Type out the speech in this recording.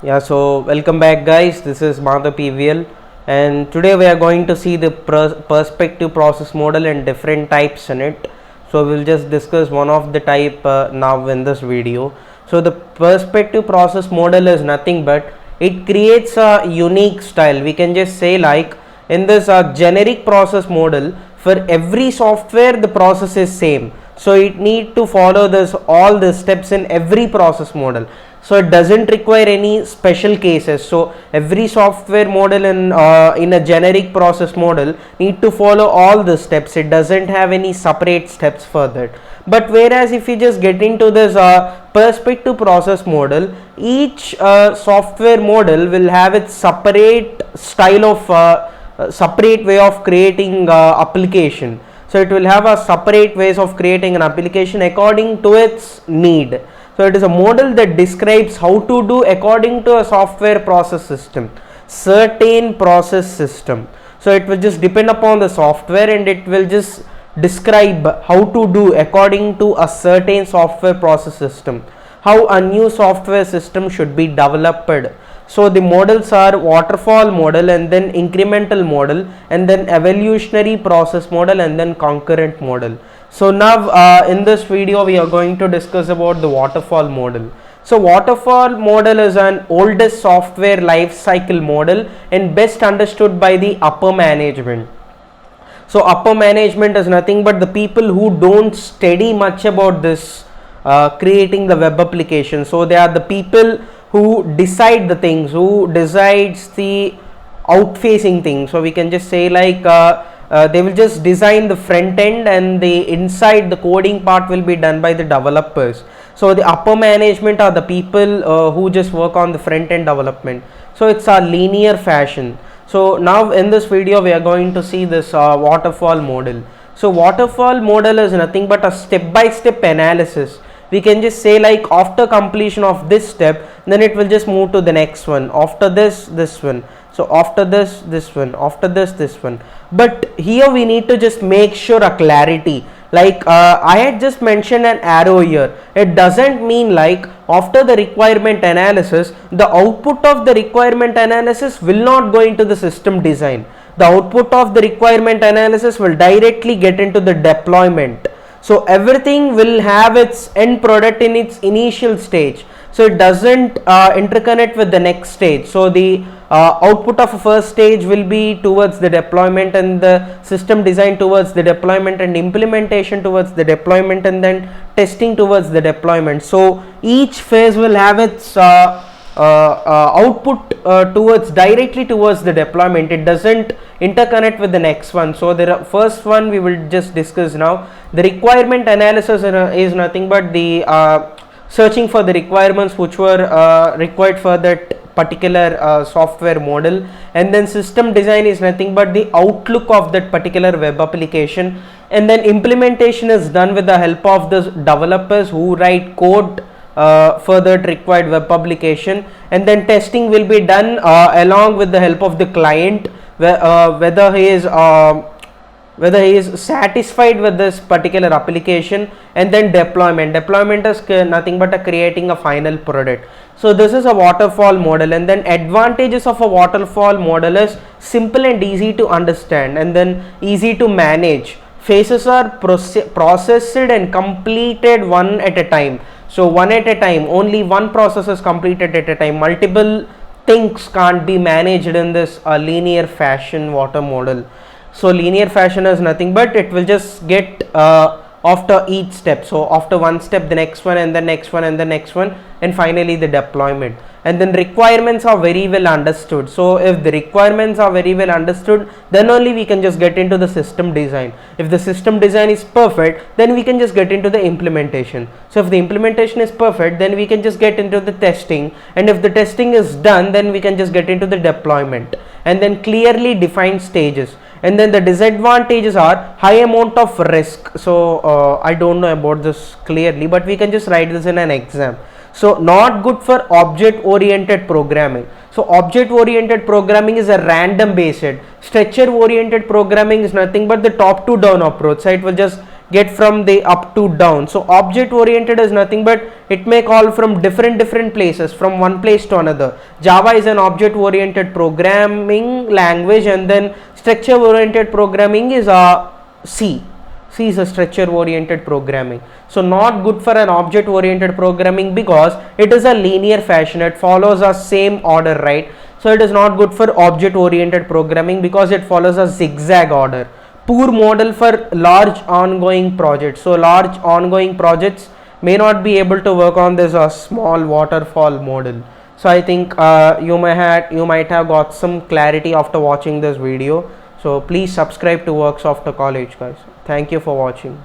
Yeah, so welcome back, guys. This is Madhav PVL, and today we are going to see the perspective process model and different types in it. So we'll just discuss one of the type now in this video. So the perspective process model is nothing but it creates a unique style. We can just say like in this generic process model, for every software the process is same. So it need to follow this all the steps in every process model, so it doesn't require any special cases. So every software model in a generic process model need to follow all the steps. It doesn't have any separate steps for that. But whereas if you just get into this perspective process model, each software model will have its separate style of separate way of creating application. So it will have a separate ways of creating an application according to its need. So it is a model that describes how to do according to a software process system, certain process system. So it will just depend upon the software and it will just describe how to do according to a certain software process system, how a new software system should be developed. So the models are waterfall model, and then incremental model, and then evolutionary process model, and then concurrent model. So now in this video we are going to discuss about the waterfall model. So waterfall model is an oldest software life cycle model and best understood by the upper management. So upper management is nothing but the people who don't study much about this creating the web application. So they are the people who decide the things, who decides the outfacing things. So we can just say like they will just design the front end, and the inside the coding part will be done by the developers. So the upper management are the people who just work on the front end development. So it's a linear fashion. So now in this video we are going to see this waterfall model. So waterfall model is nothing but a step by step analysis. We can just say like after completion of this step, then it will just move to the next one, after this one, so after this one, after this one. But here we need to just make sure a clarity, like I had just mentioned an arrow here. It doesn't mean like after the requirement analysis the output of the requirement analysis will not go into the system design. The output of the requirement analysis will directly get into the deployment. So everything will have its end product in its initial stage, so it doesn't interconnect with the next stage. So the output of a first stage will be towards the deployment, and the system design towards the deployment, and implementation towards the deployment, and then testing towards the deployment. So each phase will have its output towards directly towards the deployment. It doesn't interconnect with the next one. So the first one we will just discuss now. The requirement analysis is nothing but the searching for the requirements which were required for that particular software model, and then system design is nothing but the outlook of that particular web application, and then implementation is done with the help of the developers who write code for that required web application, and then testing will be done along with the help of the client, whether he is satisfied with this particular application, and then deployment is nothing but creating a final product. So this is a waterfall model, and then advantages of a waterfall model is simple and easy to understand, and then easy to manage. Phases are processed and completed one at a time. So one at a time, only one process is completed at a time. Multiple things can't be managed in this linear fashion water model. So linear fashion is nothing but it will just get after each step. So after one step, the next one, and the next one, and the next one, and finally the deployment. And then requirements are very well understood. So if the requirements are very well understood, then only we can just get into the system design. If the system design is perfect, then we can just get into the implementation. So if the implementation is perfect, then we can just get into the testing, and if the testing is done, then we can just get into the deployment, and then clearly defined stages. And then the disadvantages are high amount of risk. So I don't know about this clearly, but we can just write this in an exam. So not good for object oriented programming. So object oriented programming is a random based. Structure oriented programming is nothing but the top to down approach. So it will just get from the up to down. So object oriented is nothing but it may call from different places, from one place to another. Java is an object oriented programming language, and then structure oriented programming is a C. C is a structure oriented programming. So not good for an object oriented programming because it is a linear fashion, it follows a same order, right? So it is not good for object oriented programming because it follows a zigzag order. Poor model for large ongoing projects. So large ongoing projects may not be able to work on this small waterfall model. So I think you might have got some clarity after watching this video. So please subscribe to Works After College, guys. Thank you for watching.